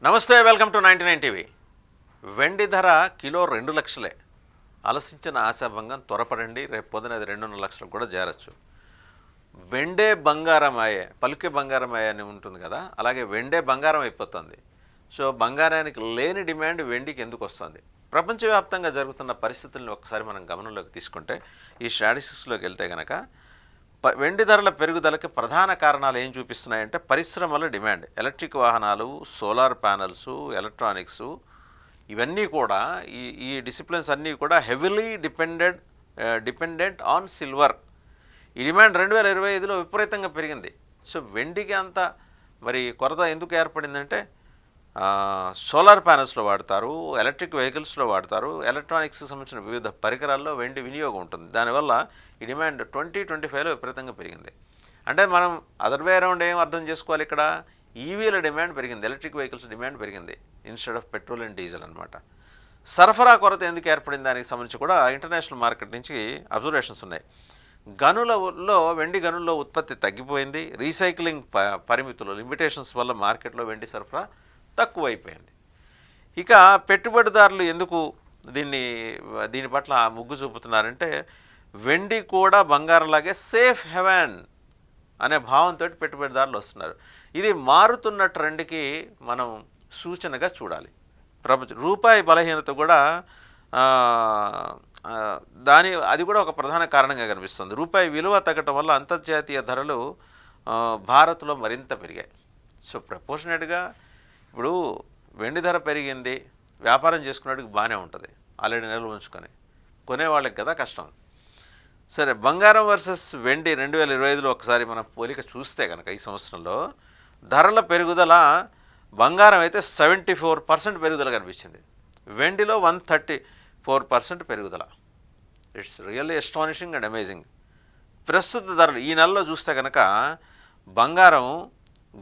నమస్తే, welcome to 99 TV. వెండి ధర కిలో 2 లక్షలే. ఆలసించిన ఆశాభంగం, త్వరపడండి, రేపు పొద్దున అది 2.5 లక్షలకు కూడా చేరచ్చు. వెండే బంగారం అయ్యే, పలుకే బంగారం అయ్యే అని ఉంటుంది కదా, అలాగే వెండే బంగారం అయిపోతుంది. సో బంగారానికి లేని డిమాండ్ వెండికి ఎందుకు వస్తుంది? ప్రపంచవ్యాప్తంగా జరుగుతున్న పరిస్థితులను ఒకసారి మనం గమనంలోకి తీసుకుంటే, ఈ స్టాటిస్టిక్స్లోకి వెళ్తే కనుక వెండి ధరల పెరుగుదలకి ప్రధాన కారణాలు ఏం చూపిస్తున్నాయంటే పరిశ్రమల డిమాండ్. ఎలక్ట్రిక్ వాహనాలు, సోలార్ ప్యానల్సు, ఎలక్ట్రానిక్సు, ఇవన్నీ కూడా ఈ డిసిప్లిన్స్ అన్నీ కూడా హెవీలీ డిపెండెంట్ ఆన్ సిల్వర్. ఈ డిమాండ్ 2025లో విపరీతంగా పెరిగింది. సో వెండికి అంత మరి కొరత ఎందుకు ఏర్పడిందంటే సోలార్ ప్యానల్స్లో వాడతారు, ఎలక్ట్రిక్ వెహికల్స్లో వాడతారు, ఎలక్ట్రానిక్స్కి సంబంధించిన వివిధ పరికరాల్లో వెండి వినియోగం ఉంటుంది. దానివల్ల ఈ డిమాండ్ 2025లో విపరీతంగా పెరిగింది. అంటే మనం అదర్ వే అరౌండ్ ఏం అర్థం చేసుకోవాలి, ఇక్కడ ఈవీల డిమాండ్ పెరిగింది, ఎలక్ట్రిక్ వెహికల్స్ డిమాండ్ పెరిగింది instead of petrol and diesel అనమాట. సరఫరా కొరత ఎందుకు ఏర్పడింది దానికి సంబంధించి కూడా ఇంటర్నేషనల్ మార్కెట్ నుంచి అబ్జర్వేషన్స్ ఉన్నాయి. గనులలో వెండి గనుల్లో ఉత్పత్తి తగ్గిపోయింది. రీసైక్లింగ్ పరిమితులు, లిమిటేషన్స్ వల్ల మార్కెట్లో వెండి సరఫరా తక్కువైపోయింది. ఇక పెట్టుబడిదారులు ఎందుకు దీని పట్ల మొగ్గు చూపుతున్నారంటే వెండి కూడా బంగారంలాగే సేఫ్ హెవెన్ అనే భావంతో పెట్టుబడిదారులు వస్తున్నారు. ఇది మారుతున్న ట్రెండ్కి మనం సూచనగా చూడాలి. రూపాయి బలహీనత కూడా అది కూడా ఒక ప్రధాన కారణంగా కనిపిస్తుంది. రూపాయి విలువ తగ్గటం వల్ల అంతర్జాతీయ ధరలు భారత్లో మరింత పెరిగాయి. సో ప్రపోర్షనేట్గా ఇప్పుడు వెండి ధర పెరిగింది, వ్యాపారం చేసుకునేటికి బాగానే ఉంటుంది, ఆల్రెడీ నిల్వ ఉంచుకొని, కొనేవాళ్ళకి కదా కష్టం. సరే, బంగారం వర్సెస్ వెండి 2025లో ఒకసారి మనం పోలిక చూస్తే కనుక ఈ సంవత్సరంలో ధరల పెరుగుదల బంగారం అయితే 74% పెరుగుదల కనిపించింది, వెండిలో 134% పెరుగుదల. It's really astonishing and amazing. ప్రస్తుత ధరలు ఈ నెలలో చూస్తే కనుక బంగారం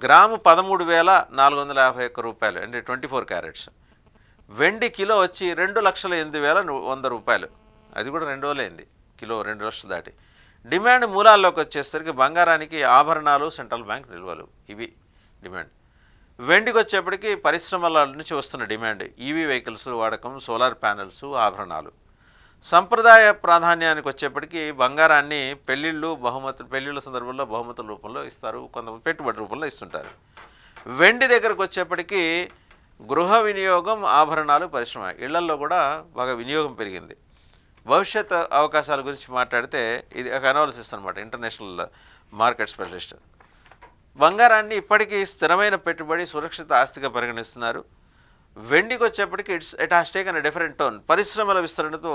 గ్రాము 13,451 రూపాయలు, అంటే 24 క్యారెట్స్. వెండి కిలో వచ్చి 2,08,100 రూపాయలు, అది కూడా 2 రోజులైంది కిలో 2 లక్షలు దాటి. డిమాండ్ మూలాల్లోకి వచ్చేసరికి బంగారానికి ఆభరణాలు, సెంట్రల్ బ్యాంక్ నిల్వలు, ఇవి డిమాండ్. వెండికి వచ్చేప్పటికి పరిశ్రమల నుంచి వస్తున్న డిమాండ్, ఈవీ వెహికల్స్ వాడకం, సోలార్ ప్యానెల్స్, ఆభరణాలు. సంప్రదాయ ప్రాధాన్యానికి వచ్చేప్పటికీ బంగారాన్ని పెళ్ళిళ్ళ సందర్భంలో బహుమతుల రూపంలో ఇస్తారు, కొంతమంది పెట్టుబడి రూపంలో ఇస్తుంటారు. వెండి దగ్గరకు వచ్చేప్పటికీ గృహ వినియోగం, ఆభరణాలు, పరిశ్రమ, ఇళ్లల్లో కూడా బాగా వినియోగం పెరిగింది. భవిష్యత్ అవకాశాల గురించి మాట్లాడితే ఇది ఒక అనాలిసిస్ అనమాట. ఇంటర్నేషనల్ మార్కెట్ స్పెషలిస్ట్ బంగారాన్ని ఇప్పటికీ స్థిరమైన పెట్టుబడి, సురక్షిత ఆస్తిగా పరిగణిస్తున్నారు. వెండికి వచ్చేప్పటికి it has taken a different tone. పరిశ్రమల విస్తరణతో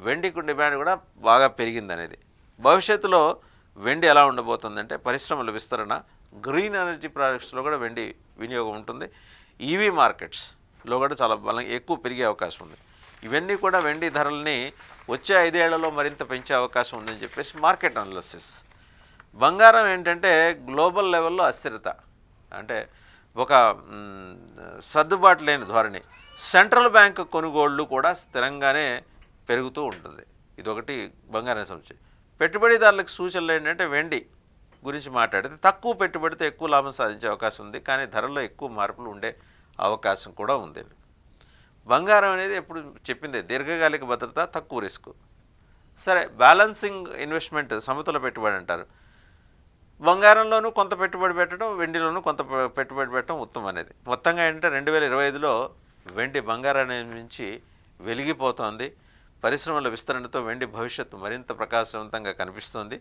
వెండికి డిమాండ్ కూడా బాగా పెరిగింది అనేది. భవిష్యత్తులో వెండి ఎలా ఉండబోతుందంటే పరిశ్రమల విస్తరణ, గ్రీన్ ఎనర్జీ ప్రాజెక్ట్స్లో కూడా వెండి వినియోగం ఉంటుంది, ఈవీ మార్కెట్స్లో కూడా చాలా ఎక్కువ పెరిగే అవకాశం ఉంది. ఇవన్నీ కూడా వెండి ధరల్ని వచ్చే 5 ఏళ్లలో మరింత పెంచే అవకాశం ఉందని చెప్పేసి మార్కెట్ అనాలిసిస్. బంగారం ఏంటంటే గ్లోబల్ లెవెల్లో అస్థిరత, అంటే ఒక సర్దుబాటు లేని ధోరణి. సెంట్రల్ బ్యాంక్ కొనుగోళ్లు కూడా స్థిరంగానే పెరుగుతూ ఉంటుంది. ఇదొకటి బంగారం సంబంధించి. పెట్టుబడిదారులకు సూచనలు ఏంటంటే వెండి గురించి మాట్లాడితే తక్కువ పెట్టుబడితో ఎక్కువ లాభం సాధించే అవకాశం ఉంది, కానీ ధరల్లో ఎక్కువ మార్పులు ఉండే అవకాశం కూడా ఉంది. బంగారం అనేది ఎప్పుడు చెప్పిందే దీర్ఘకాలిక భద్రత, తక్కువ రిస్క్. సరే, బ్యాలెన్సింగ్ ఇన్వెస్ట్మెంట్, సమతుల పెట్టుబడి అంటారు. బంగారంలోనూ కొంత పెట్టుబడి పెట్టడం, వెండిలోనూ కొంత పెట్టుబడి పెట్టడం ఉత్తమం అనేది. మొత్తంగా ఏంటంటే 2025లో వెండి బంగారాన్ని నుంచి వెలిగిపోతోంది. పరిశ్రమల విస్తరణతో వెండి భవిష్యత్తు మరింత ప్రకాశవంతంగా కనిపిస్తోంది.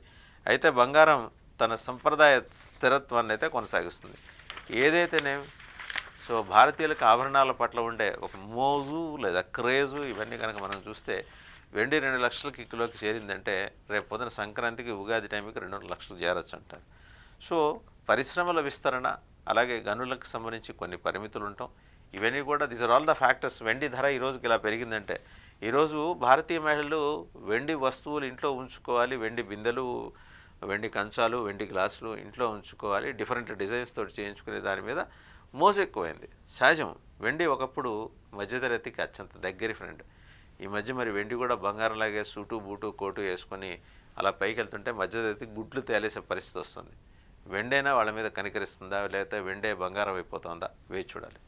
అయితే బంగారం తన సంప్రదాయ స్థిరత్వాన్ని అయితే కొనసాగిస్తుంది. ఏదైతేనేమి సో భారతీయులకు ఆభరణాల పట్ల ఉండే ఒక మోజు లేదా క్రేజు, ఇవన్నీ కనుక మనం చూస్తే వెండి 2 లక్షలకి కిలోకి చేరిందంటే రేపు పొద్దున సంక్రాంతికి, ఉగాది టైంకి 2 లక్షలు చేరొచ్చు అంటారు. సో పరిశ్రమల విస్తరణ, అలాగే గనులకు సంబంధించి కొన్ని పరిమితులు ఉంటాం, ఇవన్నీ కూడా these are all the factors. వెండి ధర ఈరోజుకి ఇలా పెరిగిందంటే, ఈరోజు భారతీయ మహిళలు వెండి వస్తువులు ఇంట్లో ఉంచుకోవాలి, వెండి బిందెలు, వెండి కంచాలు, వెండి గ్లాసులు ఇంట్లో ఉంచుకోవాలి, డిఫరెంట్ డిజైన్స్ తోటి చేయించుకునే దాని మీద మోజు ఎక్కువైంది. సహజం, వెండి ఒకప్పుడు మధ్యతరగతికి అత్యంత దగ్గరి ఫ్రెండ్. ఈ మధ్య మరి వెండి కూడా బంగారంలాగే సూటు బూటు కోటు వేసుకొని అలా పైకి వెళ్తుంటే మధ్యతరగతి గుడ్లు తేలేసే పరిస్థితి వస్తుంది. వెండైనా వాళ్ళ మీద కనికరిస్తుందా, లేకపోతే వెండే బంగారం అయిపోతుందా, వేచి చూడాలి.